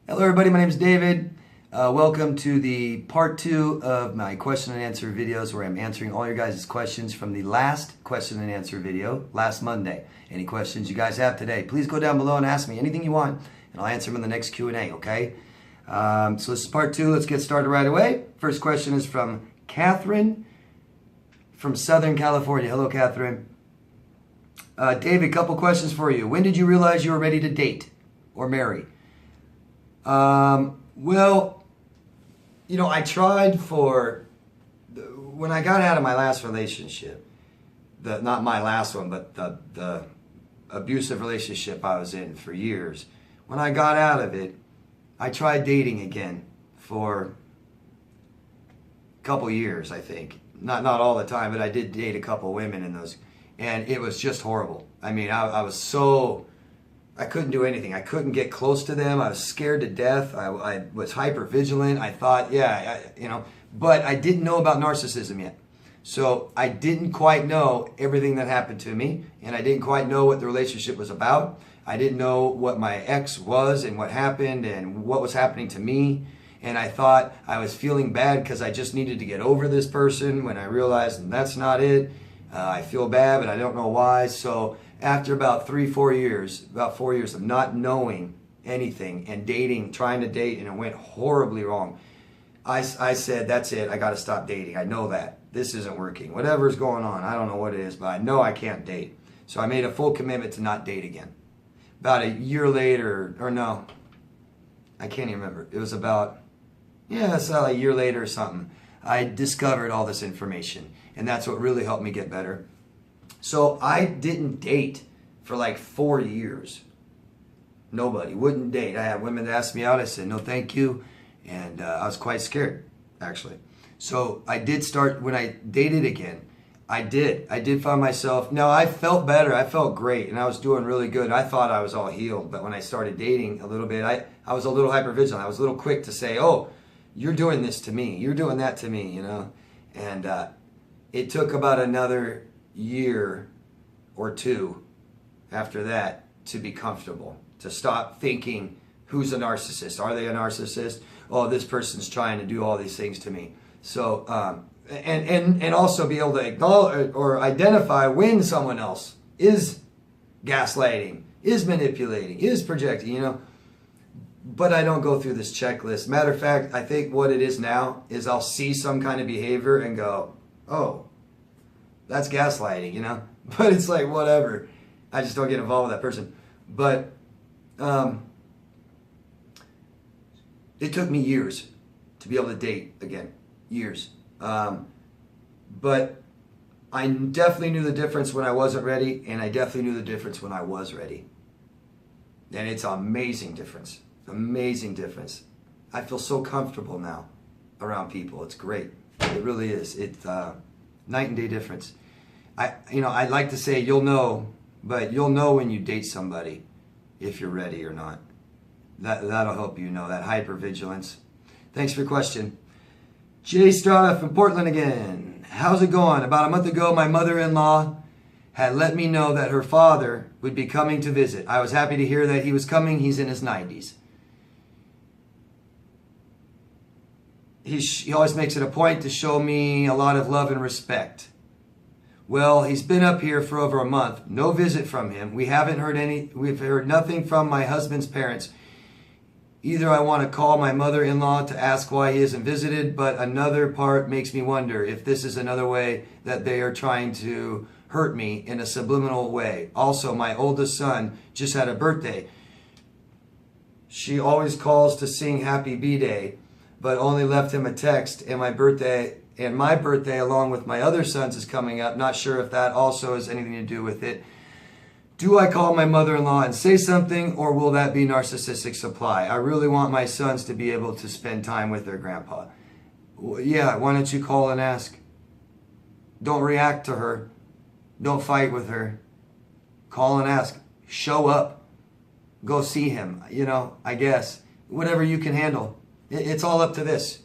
Hello everybody, my name is David. Welcome to the part 2 of my question and answer videos where I'm answering all your guys' questions from the last question and answer video last Monday. Any questions you guys have today, please go down below and ask me anything you want and I'll answer them in the next Q&A, okay? So this is part 2, let's get started right away. First question is from Katherine from Southern California. Hello Katherine. David, couple questions for you. When did you realize you were ready to date or marry? Well, you know, I tried when I got out of my last relationship, not my last one, but the abusive relationship I was in for years. When I got out of it, I tried dating again for a couple years, I think. Not all the time, but I did date a couple women in those, and it was just horrible. I mean, I couldn't do anything. I couldn't get close to them. I was scared to death. I was hyper vigilant. I thought, but I didn't know about narcissism yet. So I didn't quite know everything that happened to me, and I didn't quite know what the relationship was about. I didn't know what my ex was and what happened and what was happening to me. And I thought I was feeling bad because I just needed to get over this person when I realized that's not it. I feel bad, but I don't know why. So after about 4 years of not knowing anything and dating, trying to date, and it went horribly wrong, I said, that's it. I got to stop dating. I know that. This isn't working. Whatever's going on, I don't know what it is, but I know I can't date. So I made a full commitment to not date again. About a year later, or no, I can't even remember. It was about, it's a year later or something. I discovered all this information, and that's what really helped me get better. So I didn't date for like 4 years. Nobody, wouldn't date. I had women that asked me out. I said, no, thank you. And I was quite scared, actually. So I did start, when I dated again, I did find myself, now I felt better. I felt great, and I was doing really good. I thought I was all healed. But when I started dating a little bit, I was a little hypervigilant. I was a little quick to say, oh, you're doing this to me. You're doing that to me, you know. And it took about another year or two after that to be comfortable, to stop thinking, who's a narcissist? Are they a narcissist? Oh, this person's trying to do all these things to me. So, and also be able to acknowledge or identify when someone else is gaslighting, is manipulating, is projecting, you know. But I don't go through this checklist. Matter of fact, I think what it is now is I'll see some kind of behavior and go, oh, that's gaslighting, you know? But it's like, whatever. I just don't get involved with that person. But it took me years to be able to date again. Years. But I definitely knew the difference when I wasn't ready, and I definitely knew the difference when I was ready. And it's an amazing difference. Amazing difference. I feel so comfortable now around people. It's great. It really is. It's night and day difference. I'd like to say you'll know, but you'll know when you date somebody if you're ready or not. That'll help you know, that hypervigilance. Thanks for your question. Jay Strada from Portland again. How's it going? About a month ago, my mother-in-law had let me know that her father would be coming to visit. I was happy to hear that he was coming. He's in his 90s. He always makes it a point to show me a lot of love and respect. Well, he's been up here for over a month. No visit from him. We've heard nothing from my husband's parents. Either I want to call my mother-in-law to ask why he isn't visited, but another part makes me wonder if this is another way that they are trying to hurt me in a subliminal way. Also, my oldest son just had a birthday. She always calls to sing happy B-Day, but only left him a text, and my birthday along with my other sons is coming up. Not sure if that also has anything to do with it. Do I call my mother-in-law and say something, or will that be narcissistic supply? I really want my sons to be able to spend time with their grandpa. Yeah, why don't you call and ask? Don't react to her. Don't fight with her. Call and ask. Show up. Go see him, I guess. Whatever you can handle. It's all up to this.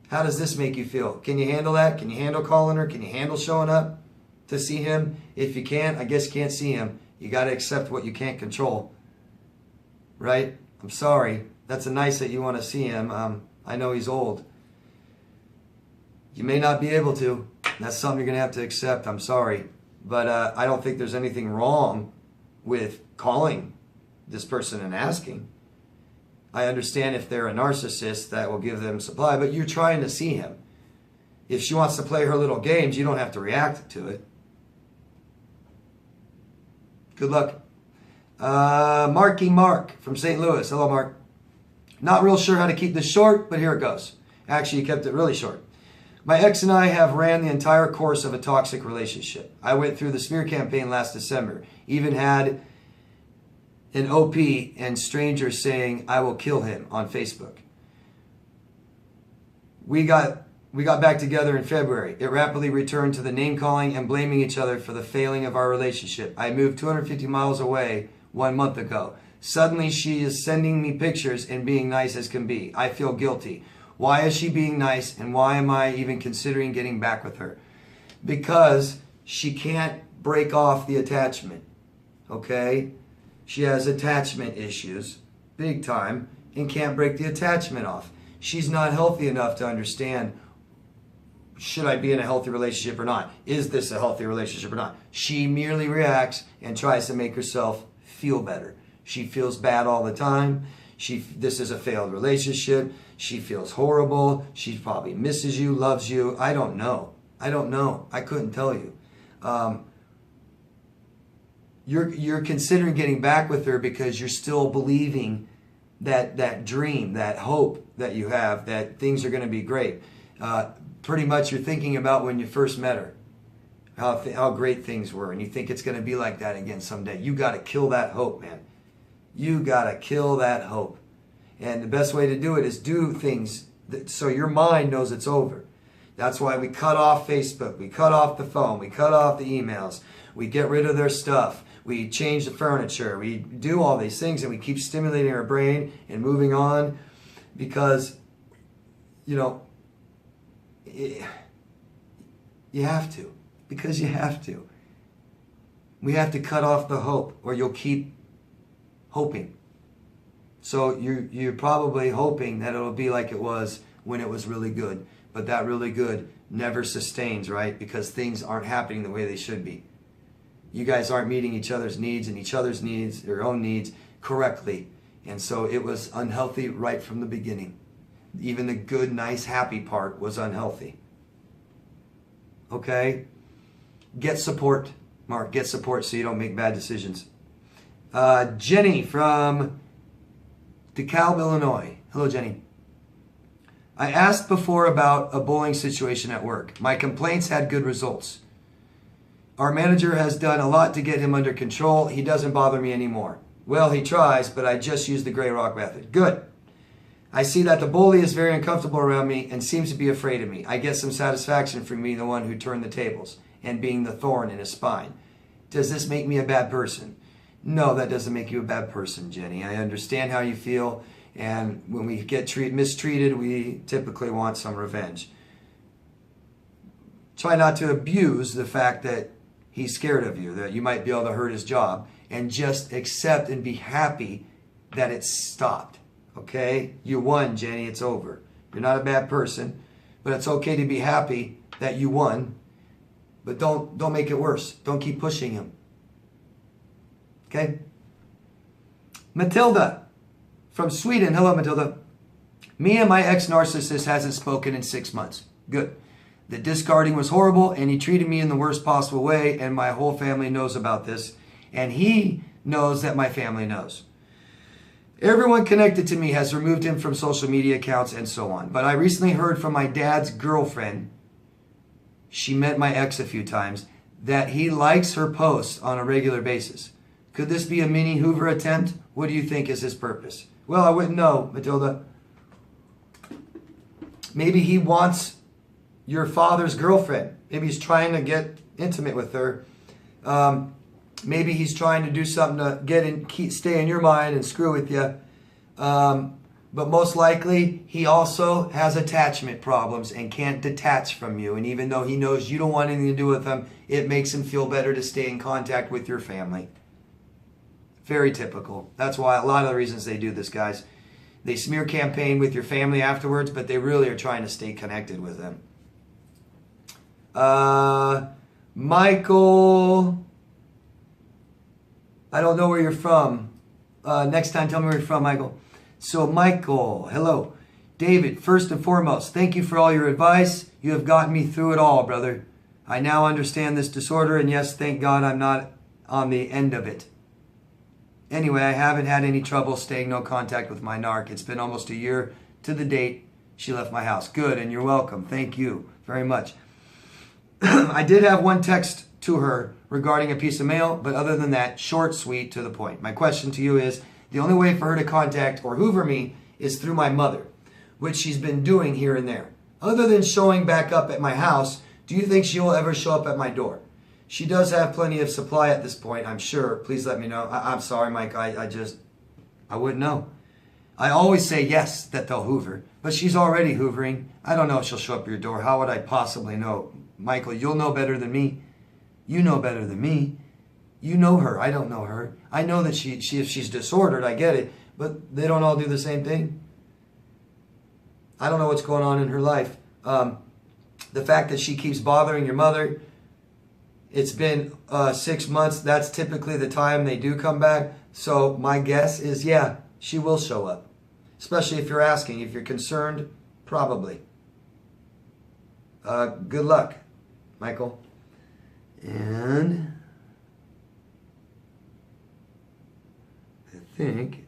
How does this make you feel? Can you handle that? Can you handle calling her? Can you handle showing up to see him? If you can't, I guess you can't see him. You got to accept what you can't control. Right? I'm sorry. That's nice that you want to see him. I know he's old. You may not be able to. That's something you're going to have to accept. I'm sorry. But I don't think there's anything wrong with calling this person and asking. I understand if they're a narcissist, that will give them supply, but you're trying to see him. If she wants to play her little games, you don't have to react to it. Good luck. Marc from St. Louis. Hello, Mark. Not real sure how to keep this short, but here it goes. Actually, you kept it really short. My ex and I have ran the entire course of a toxic relationship. I went through the smear campaign last December. Even had an OP and strangers saying, I will kill him on Facebook. We got back together in February. It rapidly returned to the name calling and blaming each other for the failing of our relationship. I moved 250 miles away 1 month ago. Suddenly she is sending me pictures and being nice as can be. I feel guilty. Why is she being nice and why am I even considering getting back with her? Because she can't break off the attachment. Okay? She has attachment issues, big time, and can't break the attachment off. She's not healthy enough to understand, should I be in a healthy relationship or not? Is this a healthy relationship or not? She merely reacts and tries to make herself feel better. She feels bad all the time. This is a failed relationship. She feels horrible. She probably misses you, loves you. I don't know. I couldn't tell you. You're considering getting back with her because you're still believing that dream, that hope that you have, that things are going to be great. Pretty much you're thinking about when you first met her, how great things were, and you think it's going to be like that again someday. You got to kill that hope, man. You got to kill that hope. And the best way to do it is do things so your mind knows it's over. That's why we cut off Facebook, we cut off the phone, we cut off the emails, we get rid of their stuff, we change the furniture, we do all these things, and we keep stimulating our brain and moving on because, you know, you have to. Because you have to. We have to cut off the hope or you'll keep hoping. So you're probably hoping that it'll be like it was when it was really good. But that really good never sustains, right? Because things aren't happening the way they should be. You guys aren't meeting each other's needs and each other's needs, your own needs, correctly. And so it was unhealthy right from the beginning. Even the good, nice, happy part was unhealthy. Okay? Get support, Mark. Get support so you don't make bad decisions. Jenny from DeKalb, Illinois. Hello, Jenny. I asked before about a bullying situation at work. My complaints had good results. Our manager has done a lot to get him under control. He doesn't bother me anymore. Well, he tries, but I just use the gray rock method. Good. I see that the bully is very uncomfortable around me and seems to be afraid of me. I get some satisfaction from being the one who turned the tables and being the thorn in his spine. Does this make me a bad person? No, that doesn't make you a bad person, Jenny. I understand how you feel, and when we get mistreated, we typically want some revenge. Try not to abuse the fact that he's scared of you, that you might be able to hurt his job, and just accept and be happy that it's stopped. Okay? You won, Jenny. It's over. You're not a bad person, but it's okay to be happy that you won. But don't make it worse. Don't keep pushing him. Okay? Matilda from Sweden. Hello, Matilda. Me and my ex-narcissist hasn't spoken in 6 months. Good. The discarding was horrible, and he treated me in the worst possible way, and my whole family knows about this, and he knows that my family knows. Everyone connected to me has removed him from social media accounts and so on. But I recently heard from my dad's girlfriend, she met my ex a few times, that he likes her posts on a regular basis. Could this be a mini Hoover attempt? What do you think is his purpose? Well, I wouldn't know, Matilda. Maybe he wants your father's girlfriend. Maybe he's trying to get intimate with her. Maybe he's trying to do something to stay in your mind and screw with you. But most likely, he also has attachment problems and can't detach from you. And even though he knows you don't want anything to do with him, it makes him feel better to stay in contact with your family. Very typical. That's why a lot of the reasons they do this, guys. They smear campaign with your family afterwards, but they really are trying to stay connected with them. Michael, I don't know where you're from. Next time, tell me where you're from, Michael. So, Michael, hello. David, first and foremost, thank you for all your advice. You have gotten me through it all, brother. I now understand this disorder, and yes, thank God I'm not on the end of it. Anyway, I haven't had any trouble staying no contact with my narc. It's been almost a year to the date she left my house. Good, and you're welcome. Thank you very much. I did have one text to her regarding a piece of mail, but other than that, short, sweet, to the point. My question to you is, the only way for her to contact or hoover me is through my mother, which she's been doing here and there. Other than showing back up at my house, do you think she will ever show up at my door? She does have plenty of supply at this point, I'm sure. Please let me know. I'm sorry, Mike. I wouldn't know. I always say yes, that they'll hoover, but she's already hoovering. I don't know if she'll show up at your door. How would I possibly know? Michael, you'll know better than me. You know better than me. You know her. I don't know her. I know that if she's disordered, I get it, but they don't all do the same thing. I don't know what's going on in her life. The fact that she keeps bothering your mother, it's been 6 months. That's typically the time they do come back. So my guess is, yeah, she will show up. Especially if you're asking. If you're concerned, probably. Good luck, Michael. And I think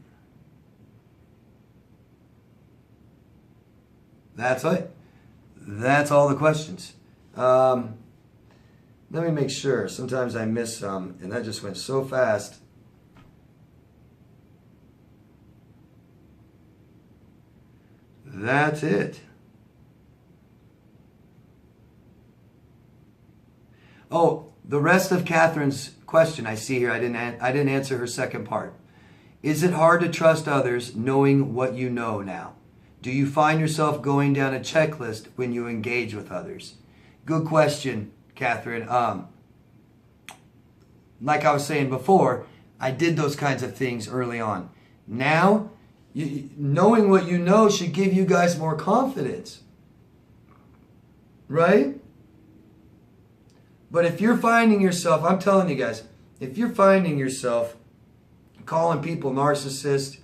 that's it. That's all the questions. Let me make sure. Sometimes I miss some, and that just went so fast. That's it. Oh, the rest of Catherine's question I see here, I didn't answer her second part. Is it hard to trust others knowing what you know now? Do you find yourself going down a checklist when you engage with others? Good question, Catherine. Like I was saying before, I did those kinds of things early on. Now, knowing what you know should give you guys more confidence. Right? But if you're finding yourself, I'm telling you guys, if you're finding yourself calling people narcissists,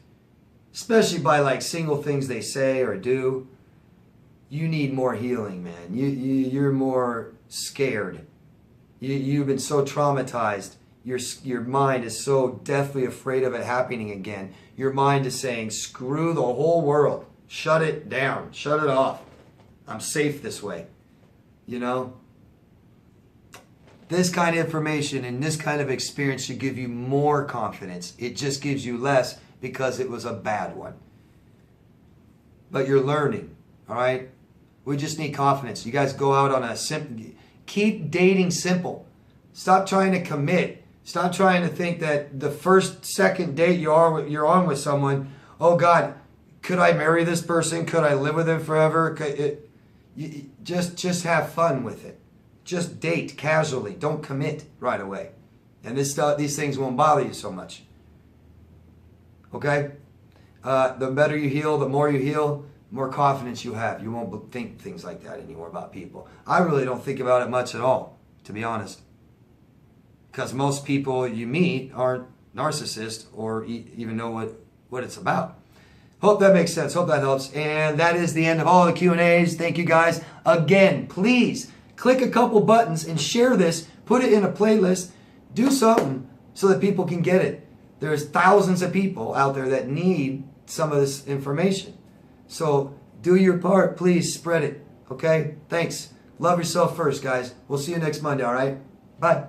especially by like single things they say or do, you need more healing, man. You're more scared. You've been so traumatized. Your mind is so deathly afraid of it happening again. Your mind is saying, screw the whole world. Shut it down. Shut it off. I'm safe this way. You know? This kind of information and this kind of experience should give you more confidence. It just gives you less because it was a bad one. But you're learning, all right? We just need confidence. You guys go out on a simple... Keep dating simple. Stop trying to commit. Stop trying to think that the first, second date you're on with someone, oh God, could I marry this person? Could I live with him forever? Just have fun with it. Just date casually. Don't commit right away. And these things won't bother you so much. Okay? The better you heal, the more you heal, the more confidence you have. You won't think things like that anymore about people. I really don't think about it much at all, to be honest. Because most people you meet aren't narcissists or even know what it's about. Hope that makes sense. Hope that helps. And that is the end of all the Q&As. Thank you guys. Again, please click a couple buttons and share this. Put it in a playlist. Do something so that people can get it. There's thousands of people out there that need some of this information. So do your part. Please spread it. Okay? Thanks. Love yourself first, guys. We'll see you next Monday, all right? Bye.